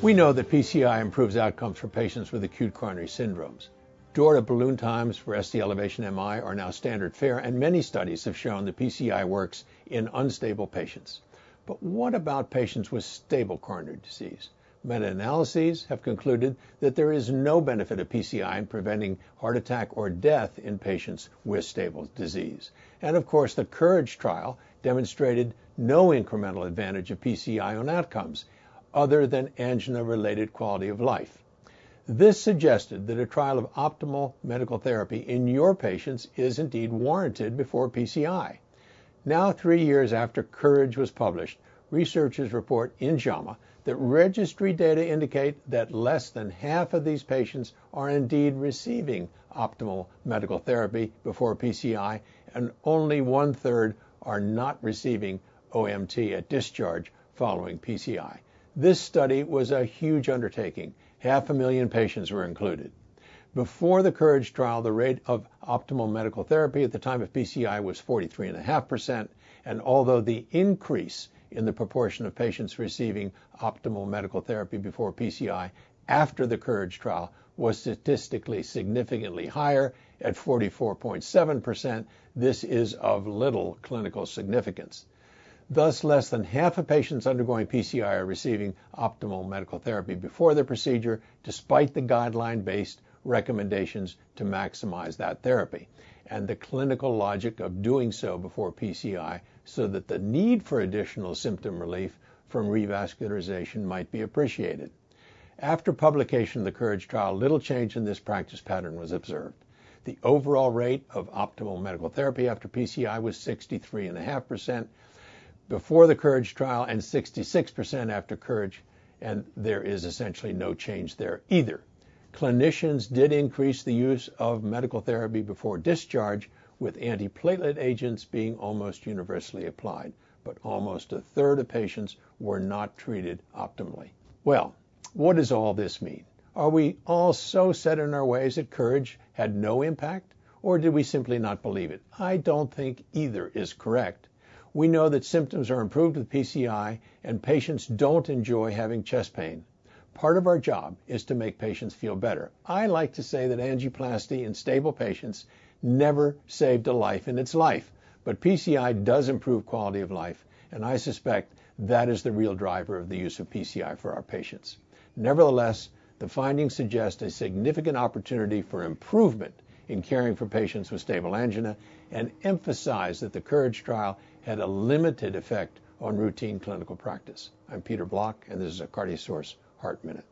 We know that PCI improves outcomes for patients with acute coronary syndromes. Door-to-balloon times for ST elevation MI are now standard fare, and many studies have shown that PCI works in unstable patients. But what about patients with stable coronary disease? Meta-analyses have concluded that there is no benefit of PCI in preventing heart attack or death in patients with stable disease. And of course, the COURAGE trial demonstrated no incremental advantage of PCI on outcomes other than angina-related quality of life. This suggested that a trial of optimal medical therapy in your patients is indeed warranted before PCI. Now, 3 years after COURAGE was published, researchers report in JAMA that registry data indicate that less than half of these patients are indeed receiving optimal medical therapy before PCI, and only 1/3 are not receiving OMT at discharge following PCI. This study was a huge undertaking. 500,000 patients were included. Before the COURAGE trial, the rate of optimal medical therapy at the time of PCI was 43.5%, and although the increase in the proportion of patients receiving optimal medical therapy before PCI after the COURAGE trial was statistically significantly higher at 44.7%, this is of little clinical significance. Thus, less than half of patients undergoing PCI are receiving optimal medical therapy before the procedure, despite the guideline-based recommendations to maximize that therapy, and the clinical logic of doing so before PCI so that the need for additional symptom relief from revascularization might be appreciated. After publication of the COURAGE trial, little change in this practice pattern was observed. The overall rate of optimal medical therapy after PCI was 63.5% before the COURAGE trial and 66% after COURAGE, and there is essentially no change there either. Clinicians did increase the use of medical therapy before discharge, with antiplatelet agents being almost universally applied, but almost 1/3 of patients were not treated optimally. Well, what does all this mean? Are we all so set in our ways that COURAGE had no impact, or did we simply not believe it? I don't think either is correct. We know that symptoms are improved with PCI, and patients don't enjoy having chest pain. Part of our job is to make patients feel better. I like to say that angioplasty in stable patients never saved a life in its life, but PCI does improve quality of life, and I suspect that is the real driver of the use of PCI for our patients. Nevertheless, the findings suggest a significant opportunity for improvement in caring for patients with stable angina and emphasize that the COURAGE trial had a limited effect on routine clinical practice. I'm Peter Block, and this is a CardioSource Heart Minute.